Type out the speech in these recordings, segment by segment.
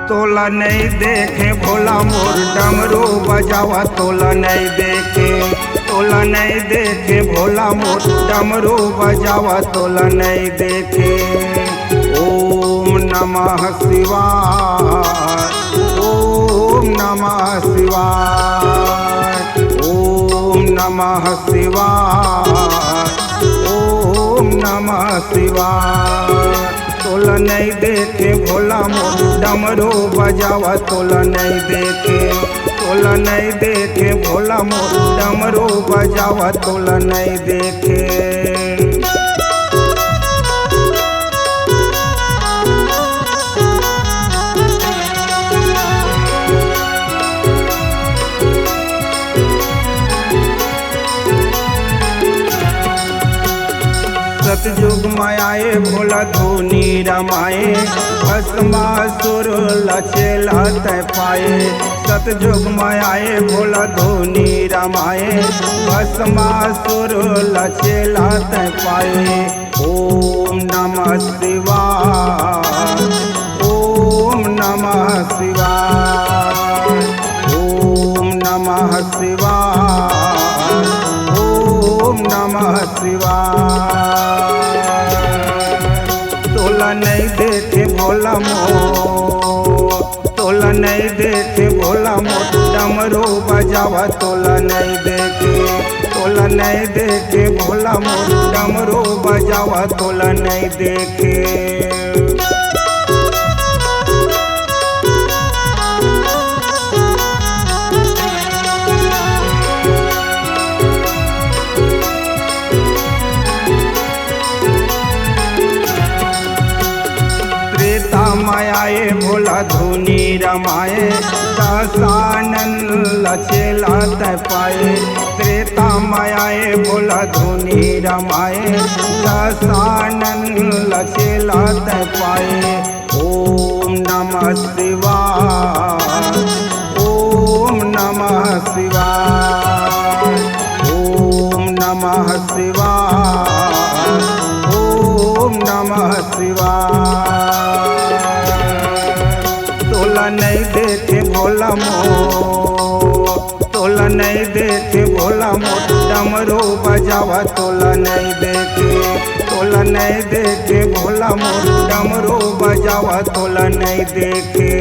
तोला नहीं देखे भोला मोर डमरू बजावा तोला नहीं देखे, तोला नहीं देखे भोला मोर डमरू बजावा तोला नहीं देखे। ओम नमः शिवाय, ओम नमः शिवाय, ओम नमः शिवाय, ओम नमः शिवाय। तोला नहीं देखे भोला मोर डमरू बजावा तोला नहीं देखे, तोला नहीं देखे भोला मोर डमरू बजावा तोला नहीं देखे। सतयुग मायाए भोला धोनी रमाए, भस्मासुर लचेला तय पाए। सतयुग मायाए भोला धोनी रमाए, भस्मासुर लचेला तय पाए। ओम नमः शिवाय, ओम नमः शिवाय, ओम नमः शिवाय, ओम नमः शिवाय। तोला नहीं देखे भोला मोर, तोला नहीं देखे भोला मोर डमरू बजावा तोला नहीं देखे, तोला नहीं देखे भोला मोर डमरू बजावा तोला नहीं देखे। मायाए भोला धोनी रमाए, दशानन लचेला तय पाए। त्रेता मायाए भोला धोनी रमाए, दशानन लचेला तय पाए। ओम नमः शिवाय, ओम नमः शिवाय, ओम नमः शिवाय, ओम नमः शिवाय। तोला नहीं देखे भोला मोर, तोला नहीं देखे भोला मोर डमरू बजावा तोला नहीं देखे, तोला नहीं देखे भोला मोर डमरू बजावा तोला नहीं देखे।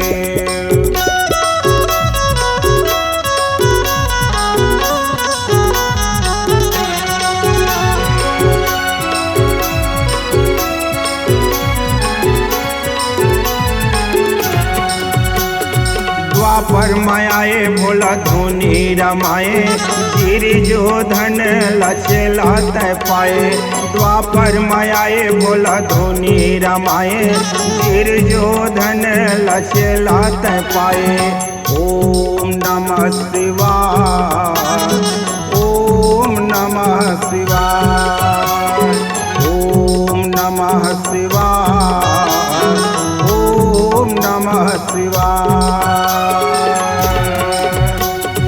द्वापर मायाए भोला धोनी रमाए, गिरि जो धन लचेला तय पाए। द्वापर मायाए भोला धोनी रमाए, गिरि जो धन लचेला तय पाए। ओम नमः शिवाय, ओम नमः शिवाय, ओम नमः शिवाय, ओम नमः शिवाय।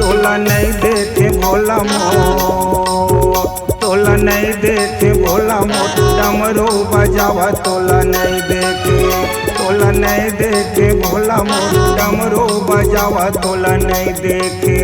तोला नहीं देखे भोला मोर, तोला नहीं देखे भोला मोर डमरू बजावा तोला नहीं देखे, तोला नहीं देखे भोला मोर डमरू बजावा तोला नहीं देखे।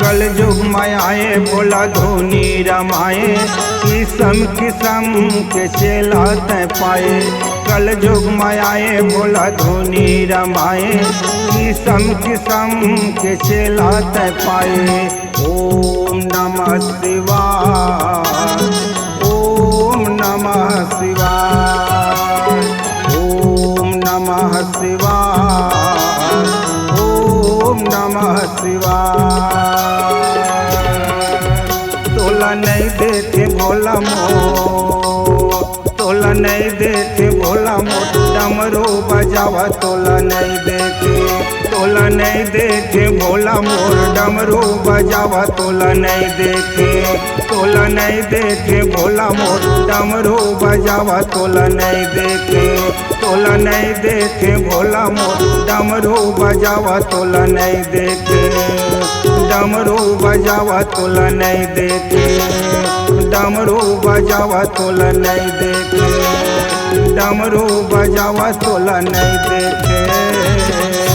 कलयुग मायाए भोला धोनी रमाए, किस्म किस्म के चेला तय पाए। कलयुग मायाए भोला धोनी रमाए, किस्म किस्म के चेला तय पाए। ओम नमः शिवाय, ओम नमः शिवाय, ओम नमः शिवाय, ओम नमः शिवाय। तोला नहीं देखे भोला मोर, तोला नहीं देखे भोला मोर डमरू बजावा तोला नहीं देखे, तोला नहीं देखे देखे भोला मोर डमरू बजावा तोला नहीं देखे, तोला नहीं देखे भोला मोर डमरू बजावा तोला नहीं देखे, तोला नहीं देखे भोला मोर डमरू बजावा तोला नहीं देखे, डमरू बजावा तोला नहीं देखे, डमरू बजावा तोला नहीं देखे, डमरू बजावा तोला नहीं देखे।